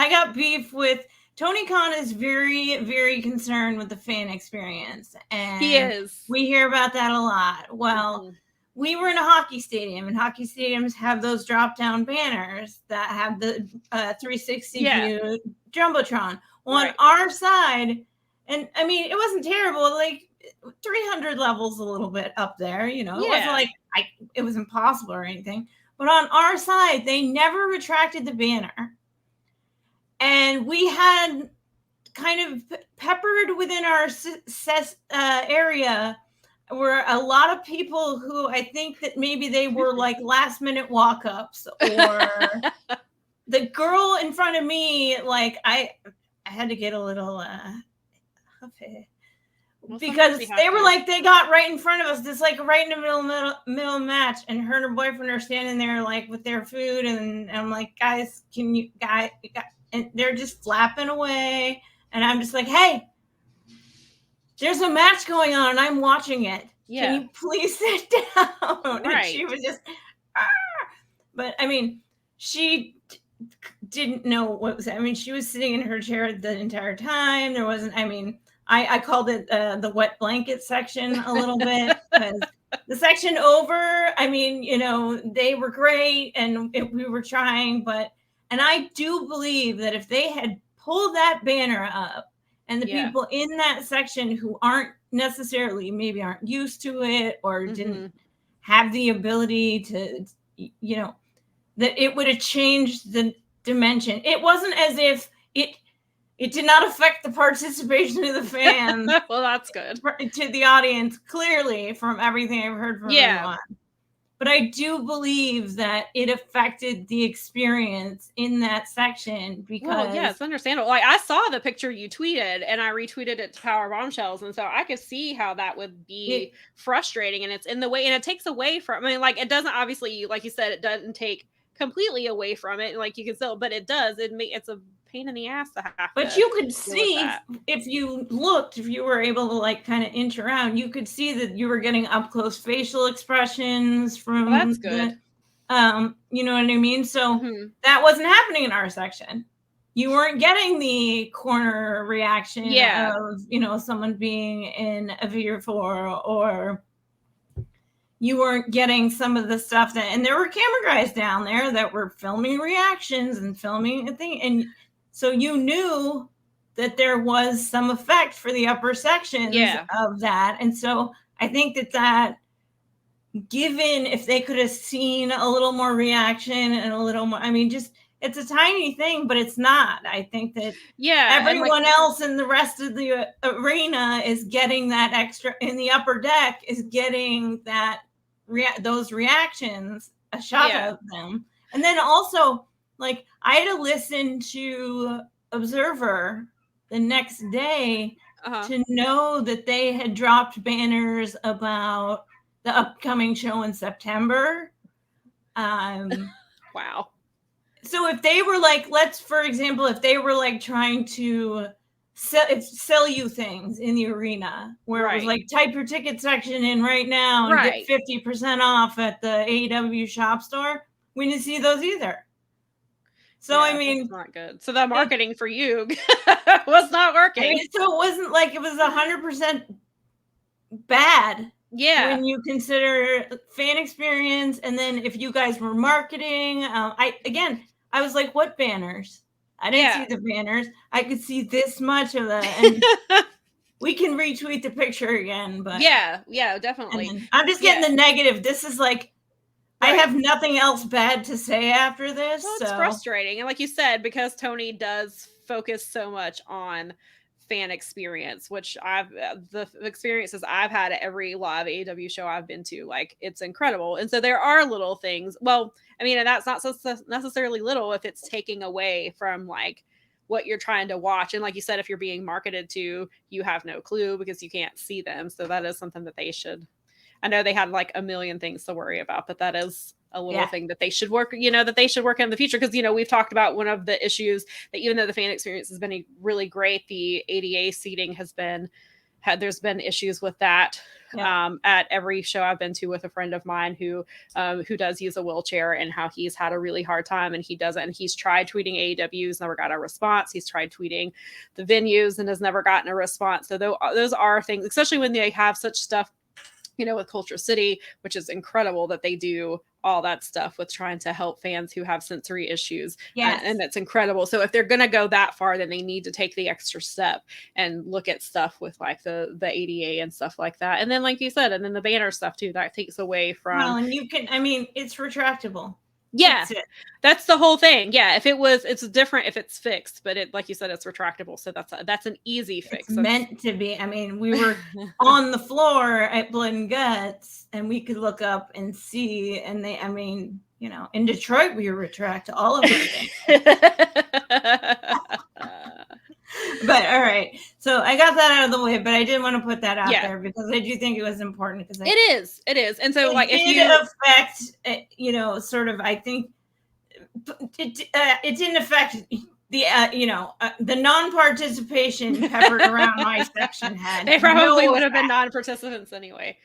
I got beef with Tony Khan is very, very concerned with the fan experience. And he is. We hear about that a lot. Well, we were in a hockey stadium, and hockey stadiums have those drop-down banners that have the 360 view Jumbotron. On our side, and I mean, it wasn't terrible, like 300 levels a little bit up there, you know. It wasn't like it was impossible or anything. But on our side, they never retracted the banner. And we had kind of peppered within our area were a lot of people who I think that maybe they were like last minute walk-ups, or the girl in front of me, like I had to get a little huffy. Because they were like, they got right in front of us, just like right in the middle match, and her and her boyfriend are standing there like with their food, and I'm like, guys, can you guys, and they're just flapping away, and I'm just like, hey, there's a match going on and I'm watching it. Can you please sit down? And she was just, but I mean, she didn't know what was, I mean, she was sitting in her chair the entire time. There wasn't, I mean, I called it the wet blanket section a little bit, because the section over, I mean, you know, they were great and we were trying, and I do believe that if they had pulled that banner up, and the people in that section who aren't necessarily, maybe aren't used to it, or didn't have the ability to, you know, that it would have changed the dimension. It wasn't as if it did not affect the participation of the fans. Well, that's good. To the audience, clearly, from everything I've heard from everyone. But I do believe that it affected the experience in that section, because it's understandable. Like, I saw the picture you tweeted, and I retweeted it to Powerbombshells, and so I could see how that would be frustrating, and it's in the way, and it takes away from, I mean, like, it doesn't, obviously, like you said, it doesn't take completely away from it, like, you can still, but it does, it's a pain in the ass to have. But you could see, if you looked, if you were able to like kind of inch around, you could see that you were getting up close facial expressions from that's good. You know what I mean? So that wasn't happening in our section. You weren't getting the corner reaction of, you know, someone being in a Veer 4, or you weren't getting some of the stuff that, and there were camera guys down there that were filming reactions and filming a thing, and so you knew that there was some effect for the upper sections of that. And so I think that given, if they could have seen a little more reaction and a little more, I mean, just, it's a tiny thing, but it's not. I think that everyone else in the rest of the arena is getting that extra, in the upper deck is getting that, those reactions, a shot of them. And then also, like, I had to listen to Observer the next day to know that they had dropped banners about the upcoming show in September. Wow. So if they were like, for example, if they were like trying to sell you things in the arena, where it was like, type your ticket section in right now and get 50% off at the AEW shop store, we didn't see those either. So, I mean, that's not good. So the marketing for you was not working. I mean, so it wasn't like it was 100% bad. Yeah. When you consider fan experience, and then if you guys were marketing, I was like, what banners? I didn't see the banners. I could see this much of that, and we can retweet the picture again. But yeah, definitely. I'm just getting the negative. This is like, I have nothing else bad to say after this. Well, it's frustrating. And like you said, because Tony does focus so much on fan experience, which the experiences I've had at every live AEW show I've been to, like, it's incredible. And so there are little things. Well, I mean, and that's not so necessarily little if it's taking away from like what you're trying to watch. And like you said, if you're being marketed to, you have no clue because you can't see them. So that is something that they should, I know they had like a million things to worry about, but that is a little thing that they should work, that they should work in the future. Because, we've talked about one of the issues that even though the fan experience has been really great, the ADA seating there's been issues with that at every show I've been to with a friend of mine who does use a wheelchair, and how he's had a really hard time, and he doesn't. And he's tried tweeting AEWs, never got a response. He's tried tweeting the venues and has never gotten a response. So those are things, especially when they have such stuff, with Culture City, which is incredible that they do all that stuff with trying to help fans who have sensory issues. Yes. And that's incredible. So if they're going to go that far, then they need to take the extra step and look at stuff with like the ADA and stuff like that. And then, like you said, and then the banner stuff too, that takes away from. Well, and it's retractable. Yeah, that's the whole thing. Yeah, it's different if it's fixed, but like you said, it's retractable. So that's an easy fix. It's meant to be. I mean, we were on the floor at Blood and Guts, and we could look up and see. And in Detroit, we retract all of it. But all right, so I got that out of the way, but I did want to put that out there because I do think it was important, because it is, and so like it did affect, sort of. I think it didn't affect the non-participation peppered around my section had. They probably would have been non-participants anyway.